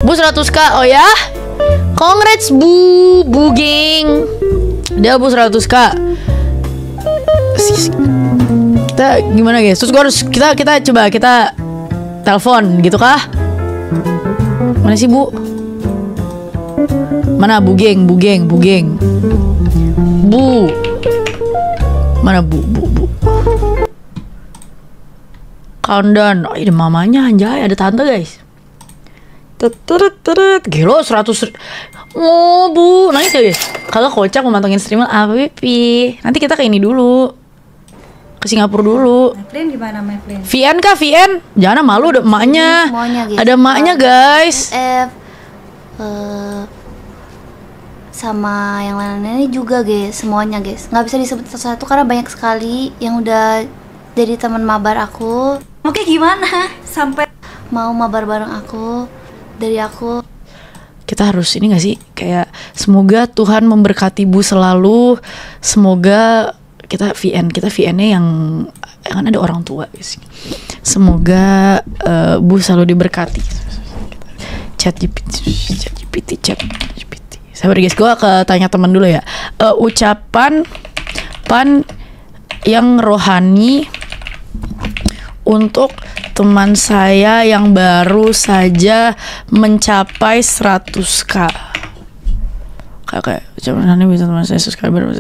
Bu 100k, oh ya? Congrats Bu geng. Dia Bu 100k. Kita gimana guys? Terus gue harus kita coba kita telepon gitu kah? Mana sih Bu? Mana Bu geng? Bu. Mana Bu? Countdown. Oh, ini mamanya anjay, ada tante guys. Gila 100. Oh Bu, nangis ya guys. Kalau kocak memantengin streamer apa pipi. Nanti kita ke ini dulu. Ke Singapura dulu. Meflin gimana Meflin? VN kah VN? Jangan malu ada emaknya. Ada emaknya guys. Sama yang lain-lainnya juga guys, semuanya guys. Nggak bisa disebut satu-satu karena banyak sekali yang udah jadi teman mabar aku. Oke gimana? Sampai mau mabar bareng aku, dari aku. Kita harus ini gak sih? Kayak semoga Tuhan memberkati Bu selalu. Semoga kita VN-nya yang kan ada orang tua guys. Semoga Bu selalu diberkati. Chat GPT. Sabar guys, gue tanya teman dulu ya. Ucapan yang rohani untuk teman saya yang baru saja mencapai 100k. Kakak, ucapan rohani bisa teman saya subscriber.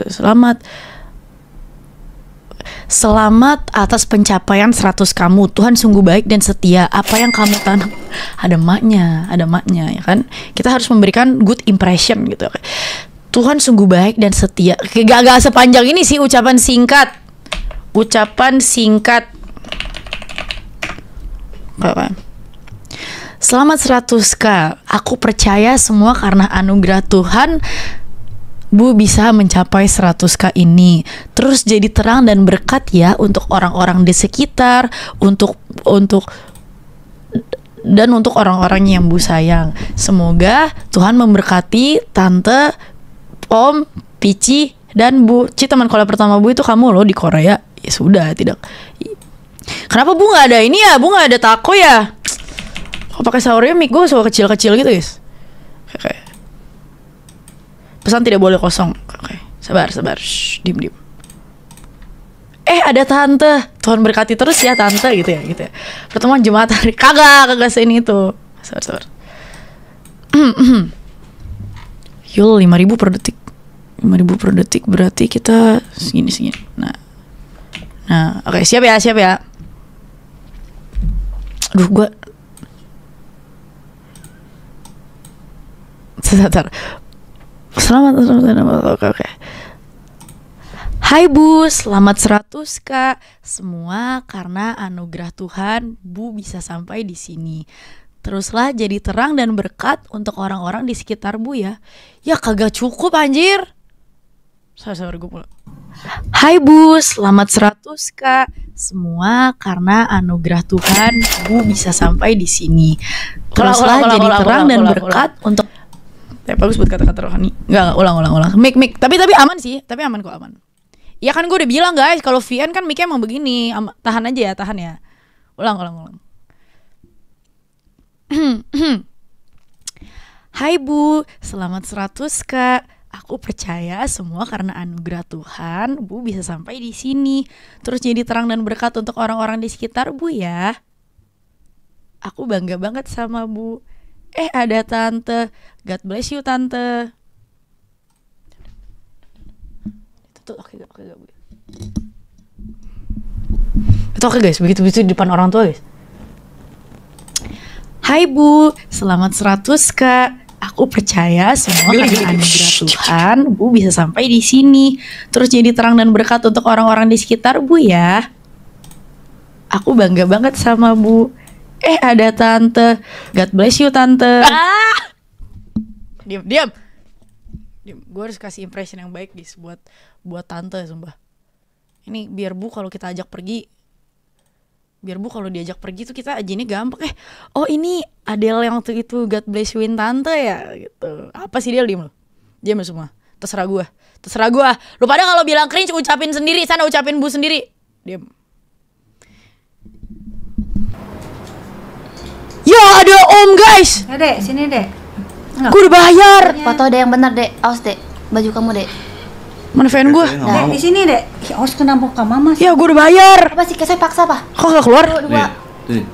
Selamat atas pencapaian 100 kamu. Tuhan sungguh baik dan setia. Apa yang kamu tanam, ada maknya ya kan. Kita harus memberikan good impression gitu. Tuhan sungguh baik dan setia. Gak sepanjang ini sih ucapan singkat. Selamat 100k. Aku percaya semua karena anugerah Tuhan Bu bisa mencapai 100k ini. Terus jadi terang dan berkat ya untuk orang-orang di sekitar, untuk orang-orang yang Bu sayang. Semoga Tuhan memberkati Tante, Om, Pici, dan Bu. Teman kolab pertama Bu itu kamu loh di Korea. Ya sudah, tidak. Kenapa Bu nggak ada ini ya? Bu nggak ada taco ya? Kok pakai sahurnya mic gue suka kecil-kecil gitu guys. Oke. Pesan tidak boleh kosong. Oke. Sabar. Shh, diem. Ada tante. Tuhan berkati terus ya tante gitu ya. Pertemuan Jumat hari. Kagak seini itu. Sabar. Yul 5.000 per detik. 5.000 per detik berarti kita segini. Nah, oke, siap ya. Aduh, gue sebentar. Selamat. Oke. Hai Bu, selamat 100k. Semua karena anugerah Tuhan, Bu bisa sampai di sini. Teruslah jadi terang dan berkat untuk orang-orang di sekitar Bu ya. Ya kagak cukup anjir. Sabar gue pula. Hai Bu, selamat 100k. Semua karena anugerah Tuhan, Bu bisa sampai di sini. Teruslah jadi terang dan berkat untuk. Ya bagus buat kata-kata rohani. Enggak, ulang. Mic. Tapi aman sih. Tapi aman kok, aman. Ya kan gue udah bilang guys, kalau VN kan mic-nya emang begini. Tahan aja ya, tahan ya. Ulang. Hai Bu, selamat 100k. Aku percaya semua karena anugerah Tuhan, Bu bisa sampai di sini. Terus jadi terang dan berkat untuk orang-orang di sekitar Bu ya. Aku bangga banget sama Bu. Ada tante. God bless you tante. Itu oke gak Bu? Itu oke guys, begitu di depan orang tua guys. Hai Bu, selamat 100k. Aku percaya semua karena anugerah Tuhan, Bu bisa sampai di sini. Terus jadi terang dan berkat untuk orang-orang di sekitar Bu ya. Aku bangga banget sama Bu. Ada tante. God bless you tante. Diam. Gue harus kasih impression yang baik guys buat tante sumpah. Ini biar Bu kalau kita ajak pergi, kalau diajak pergi tuh kita aja ini gampang. Ini Adele yang waktu itu God bless you tante ya gitu. Apa sih dia diem semua. Terserah gue. Lu pada kalau bilang cringe ucapin sendiri, sana ucapin Bu sendiri. Diam. Ya ada Om guys. Ya Dek, sini Dek. Gue udah bayar. Foto deh yang bener dek. Awas dek. Baju kamu dek. Mana fan gue? Dek, di sini Dek. Ya harus kena muka mama sih. Ya gue udah bayar. Apa sih kesoy paksa apa? Kok gak keluar? Dua. Nih.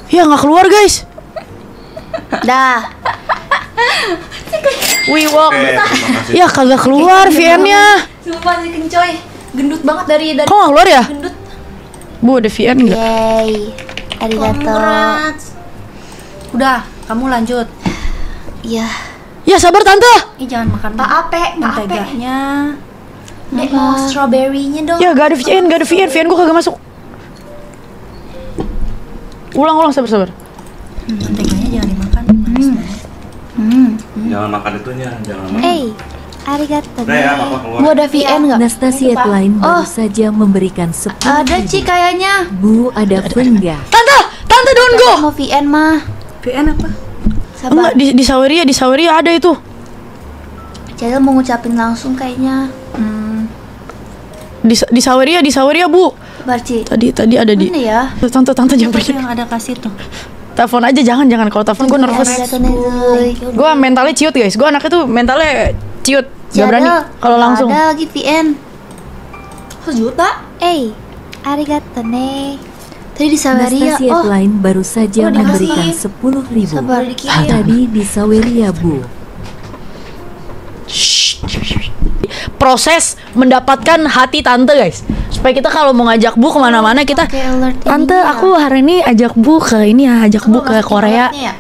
Ya gak keluar guys. Dah. We walk. Terima kasih. Ya kagak keluar VN-nya. Sumpah sih kencoy. Gendut banget dari Kok gak keluar ya? gendut. Bu ada VN gak? Yeay. Arigato. Congrats. Udah, kamu lanjut. Iya. Ya sabar tante. Ih, jangan makan Pak Ape, Pak Ape. menteganya. Dek mau strawberry-nya dong. Ya gak ada VN, gak ada VN. VN gue kagak masuk. Ulang sabar. Menteganya jangan dimakan, manis banget. Jangan makan itunya, jangan makan. Arigato. Udah ya, Papa keluar. Bu ada VN nggak? Nastasia Line baru saja memberikan 10.000. Ada Ci kayaknya. Bu, ada pun nggak? Tante don't go. Mau VN mah. VN apa? Enggak, Sabar. di Saweria ada itu. Cel mau ngucapin langsung kayaknya. Di Saweria Bu. Sabar Ci. Tadi ada di. Mana ya? Tante jangan Itu pergi. yang ada kasih tuh. Telepon aja jangan. Kalau telepon gue nervous. Arigato Nezuy. Gue mentalnya ciut guys. Gue anaknya tuh mentalnya ciut. Gak berani kalau langsung. Ada lagi VN. 1 juta? Arigato ne. Tadi di Saweria. Nastasia Oh, Line baru saja Oh, memberikan dikasih. 10.000. sabar. Tadi di Saweria, Bu. Proses mendapatkan hati tante guys. Supaya kita kalau mau ngajak Bu kemana-mana kita. Pakai alert ini Tante ya. aku hari ini ajak Bu ke ini ya. Ajak Bu ke Masukin Korea. alertnya ya?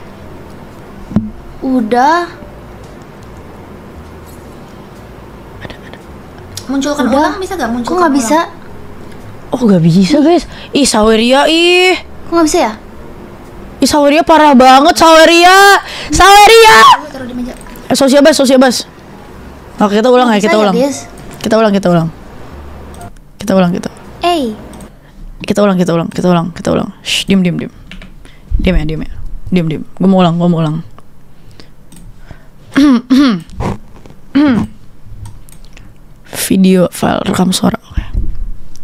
Udah. Munculkan Udah. ulang bisa gak? Kok Munculkan nggak bisa? Oh gak bisa guys. Ih Saweria ih. Kok nggak bisa ya? Ih Saweria parah banget Saweria. Taruh di meja. Sosial bus. Oke kita ulang ya, Bisa kita ya, ulang. Des? Kita ulang. Kita ulang. Kita ulang. Shh, diam. Diam ya. Diam. Gue mau ulang. Video file rekam suara. Oke.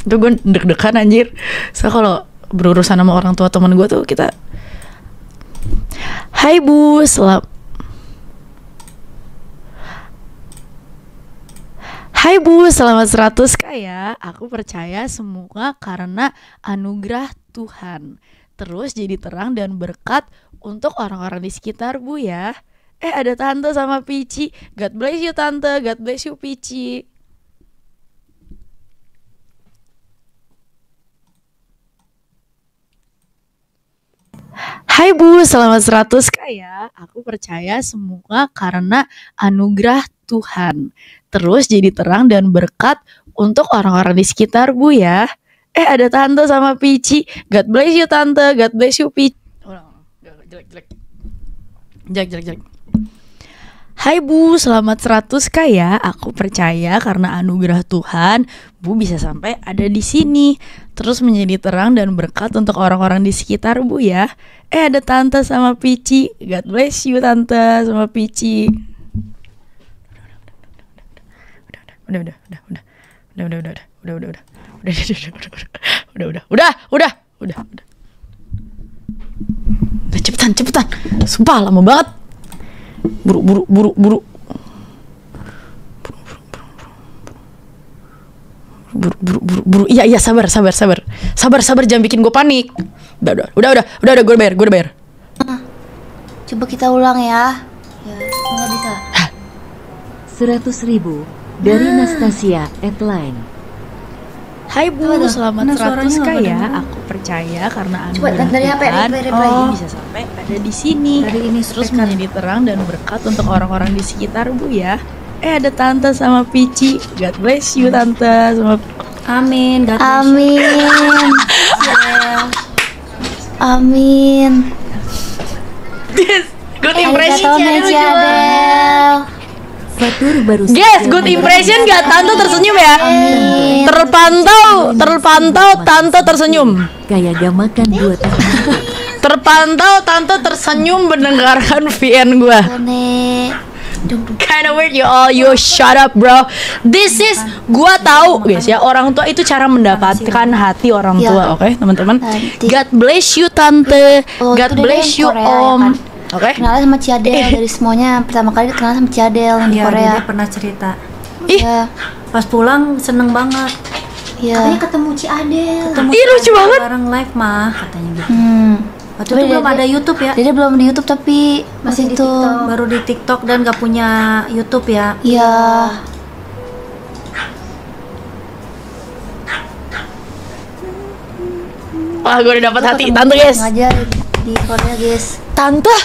Itu gue deg-degan anjir. So kalau berurusan sama orang tua teman gue tuh kita. Hai Bu, Hai Bu, selamat 100K ya. Aku percaya semua karena anugerah Tuhan. Terus jadi terang dan berkat untuk orang-orang di sekitar Bu ya. Ada Tante sama Pici. God bless you Tante, God bless you Pici. Hai Bu, selamat 100K ya. Aku percaya semua karena anugerah Tuhan. Terus jadi terang dan berkat untuk orang-orang di sekitar Bu ya. Ada Tante sama Pici. God bless you Tante, God bless you Pici. Jelek. Hai Bu, selamat 100K ya. Aku percaya karena anugerah Tuhan, Bu bisa sampai ada di sini. Terus menjadi terang dan berkat untuk orang-orang di sekitar Bu ya. Ada Tante sama Pici. God bless you Tante sama Pici. Udah. Cepetan. Sumpah lama banget. Buru. Iya sabar jangan bikin gue panik. Udah gue bayar. Coba kita ulang ya. Ya, nggak bisa. 100.000 dari Nastasia Line. Hai Bu, Apa tuh? selamat Mana suaranya 100K nggak ya. kedengeran? Aku percaya karena Coba anugerah dari HP, Tuhan, dari Bu bisa sampai ada di sini. Dari ini Terus speaker. menjadi terang dan berkat untuk orang-orang di sekitar Bu ya. Ada Tante sama Pici. God bless you Tante sama. Amin. God bless you. Amin. Amin. Good Arigato impression. Nejadel. Fatur baru Yes, saja good memberikan impression gak Tante tersenyum ya? Terpantau Tante tersenyum. kayak gak makan 2 tahun. Terpantau Tante tersenyum mendengarkan VN gua. Nek. Kinda weird you all, you shut up bro. This is, gua tahu guys ya, orang tua itu cara mendapatkan hati orang Ya. tua, oke teman-teman. Nanti. God bless you tante, Oh, God itu dari bless you Korea, ya om. kan? Oke. Kenalan sama Ciadel dari semuanya. Pertama kali kenal sama Ciadel yang di Iya, Korea. dia pernah cerita. Ih, Iya. Pas pulang seneng banget. Iya. Katanya ketemu Ciadel. Ketemu Ih, lucu Ciadel banget. bareng live mah katanya gitu. Waktu Tapi itu belum Dede- ada YouTube ya. Dia belum di YouTube tapi masih itu. Baru di TikTok dan gak punya YouTube ya. Iya. wah gue udah dapat hati tante guys. Ngajar di Korea guys. Tante,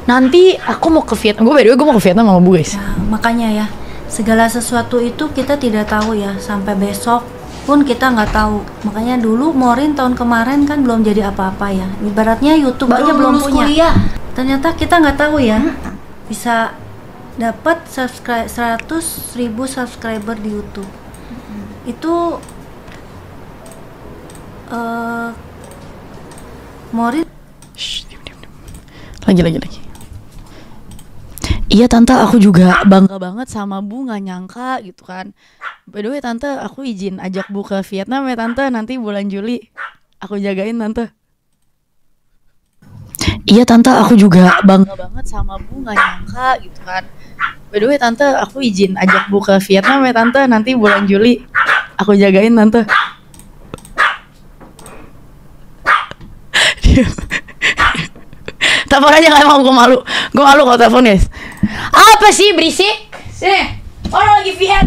nanti aku mau ke Vietnam. Gue by the way gue mau ke Vietnam sama Bu guys. Nah, makanya ya, segala sesuatu itu kita tidak tahu ya, sampai besok pun kita nggak tahu. Makanya dulu Morin tahun kemarin kan belum jadi apa-apa ya. Ibaratnya YouTube aja belum punya. Ternyata kita nggak tahu ya, bisa dapat 100.000 subscriber di YouTube. Itu Morin Shh, diam. Lagi. Iya tante, aku juga bangga banget sama Bu, nggak nyangka gitu kan. By the way tante, aku izin ajak Bu ke Vietnam ya tante, nanti bulan Juli. Aku jagain tante. Iya tante, aku juga bangga banget sama Bu, nggak nyangka gitu kan. By the way tante, aku izin ajak Bu ke Vietnam ya tante, nanti bulan Juli. Aku jagain tante. Telepon aja, nggak emang gue malu kalau telepon guys. Apa sih berisik? Sini, orang lagi Viet.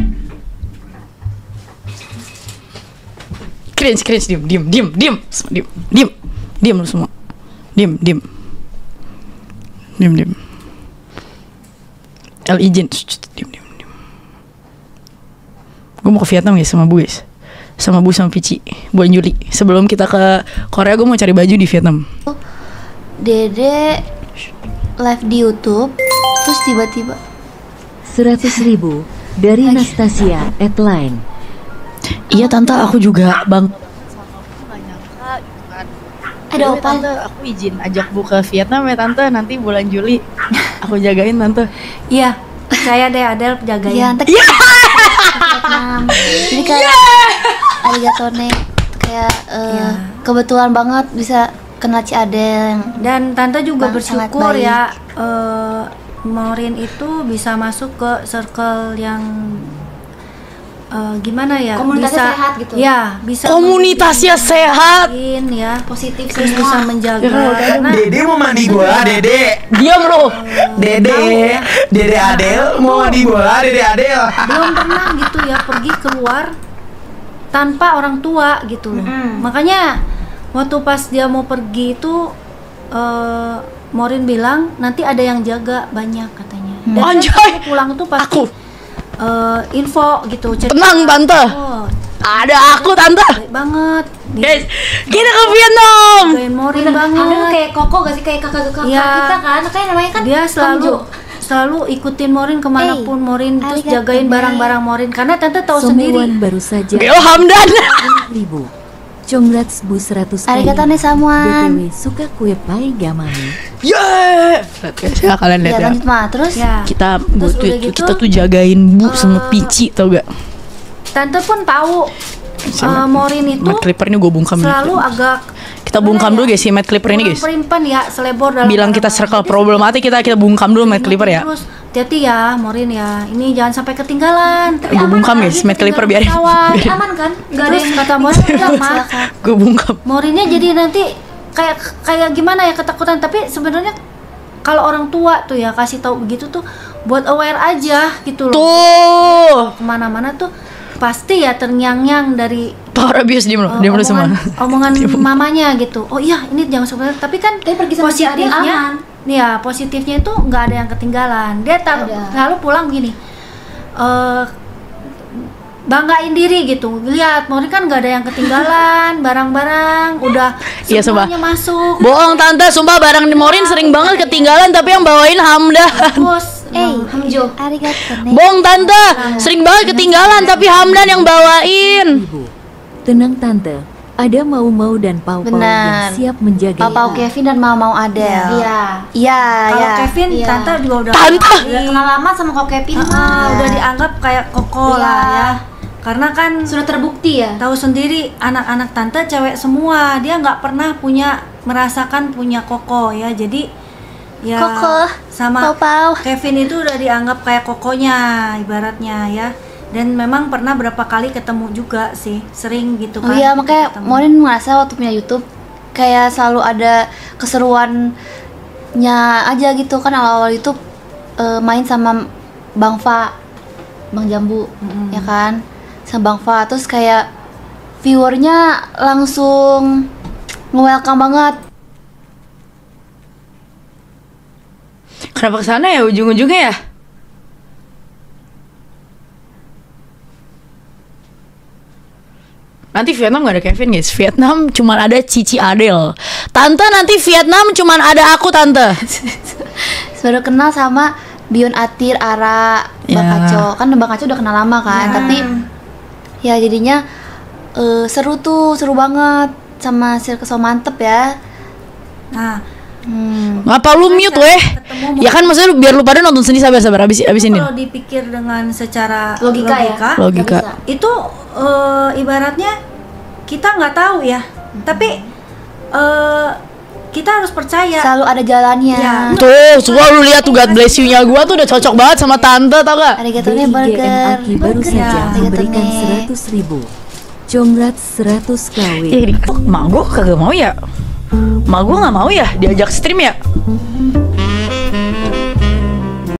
Cringe, diam lu semua, diam. El izin, diam. Gue mau ke Vietnam guys sama Bu guys, sama Bu sama Pici bulan Juli. Sebelum kita ke Korea, gue mau cari baju di Vietnam. Dede live di YouTube, terus tiba-tiba 100.000 dari Nastasia Line. Iya tante, aku juga bangga banget sama Bu, nggak nyangka gitu kan. ada By the way, opal. tante, aku izin ajak Bu ke Vietnam ya tante, nanti bulan Juli. Aku jagain tante. iya, saya deh Adel jagain. Iya, ntar Vietnam. Jadi kayak arigatone, kayak Iya. kebetulan banget bisa kenal Ciadel. Dan tante juga Sangat bersyukur baik. ya, Morin itu bisa masuk ke circle yang gimana ya, Komunitasnya bisa sehat gitu. ya, bisa Komunitasnya sehat. mungkin ya Positif terus bisa semua. menjaga karena Dede mau mandi bola, Dede. Diam lu. Dede Adel mau mandi bola, Dede Adel. belum pernah gitu ya pergi keluar tanpa orang tua gitu loh. Makanya waktu pas dia mau pergi itu Morin bilang nanti ada yang jaga banyak katanya. Dan dia Anjay. kalau pulang tuh pasti Aku. info gitu. cerita. Tenang tante, Oh, ada aku tante. baik banget. Guys, kita ke Vietnam. Jagain Morin Ada banget. kayak Koko gak sih, kayak kakak Iya. kita kan, kayak namanya kan Dia Kamjo. selalu ikutin Morin kemanapun Morin, terus arigato, jagain Dek. barang-barang Morin karena tante tahu sendiri. Someone baru saja Gelo Hamdan. 1000. Congrats Bu 100 Arigato nih samuan. BTW suka kue pai gak mami? Yeah. Lihat guys ya, kalian Ya lihat ya. lanjut mah, terus Ya. Kita Terus udah gitu, kita tuh jagain Bu sama Pici, tau gak? Tante pun tahu Morin itu Matt Clipper ini gue bungkam nih. selalu agak Kita bungkam dulu guys si Matt Clipper ini guys. perimpan ya, selebor dalam Bilang kita barang-barang. circle Jadi problematik, kita bungkam dulu Matt Clipper ya. Terus hati-hati ya Morin ya, ini jangan sampai ketinggalan. Tapi Gue aman bungkam kan? guys, Dia Matt Clipper ketinggalan biarin. pesawat. Biarin. aman kan? Gak ada Terus yang kata Morin bilang mah silakan. Gue bungkam. Morinnya jadi nanti kayak gimana ya, ketakutan. Tapi sebenarnya kalau orang tua tuh ya kasih tahu begitu tuh buat aware aja gitu loh. Tuh. Kemana-mana tuh pasti ya terngiang-ngiang dari Power abuse diem lu semua. omongan mamanya gitu. Oh iya, ini jangan sebenarnya. Tapi kan pergi sama Ciadel positifnya, aman. ya positifnya itu nggak ada yang ketinggalan. Dia Ada. selalu pulang begini, banggain diri gitu. Lihat, Morin kan nggak ada yang ketinggalan, barang-barang udah Iya, sumpah. semuanya masuk. Bohong tante, sumpah barang di Morin sering banget ketinggalan tapi yang bawain Hamdan. Terus, Hamjo. Arigato nih. Bohong tante, sering banget ketinggalan tapi Hamdan yang bawain. 1000. Tenang tante, Ada Mau dan Pau yang Benar. siap menjaga. Papa Kevin dan Mau Adele. Iya. Iya, Kalau iya. Kevin, Iya. Tante juga udah Tante? Udah kenal lama sama Kak Kevin mah. udah dianggap kayak koko Iya. lah ya. Karena kan Sudah terbukti ya. tahu sendiri anak-anak Tante cewek semua, dia nggak pernah merasakan punya koko ya. Jadi ya Koko, sama Pau. Kevin itu udah dianggap kayak kokonya ibaratnya ya. Dan memang pernah berapa kali ketemu juga sih, sering gitu Oh kan. iya, makanya ketemu. Morin merasa waktu punya YouTube kayak selalu ada keseruannya aja gitu kan. Awal-awal YouTube main sama Bang Fa, Bang Jambu, ya kan, sama Bang Fa. Terus kayak viewernya langsung nge-welcome banget. Kenapa kesana ya ujung-ujungnya ya? Nanti Vietnam gak ada Kevin guys. Vietnam cuman ada Cici Adele. Tante nanti Vietnam cuman ada aku tante. Baru kenal sama Bion Atir, Ara, Bang Ya. Kaco. Kan Bang Kaco udah kenal lama kan, tapi ya jadinya seru banget sama Circus So Mantep ya. Nah, Ngapa lu mute weh? Ya kan maksudnya biar lu pada nonton sendiri, sabar abis ini. kalau dipikir dengan secara Logika ya? Logika. Nggak bisa. itu ibaratnya kita nggak tahu ya, tapi kita harus percaya. Selalu ada jalannya. Ya. Tuh, semua lu lihat tuh God bless you-nya gua tuh udah cocok banget sama tante, tau gak? Arigatone burger. BIGM Aki baru saja memberikan 100.000. Congrats 100 KW. Mak gua kagak mau ya. Mak gua gak mau ya diajak stream ya.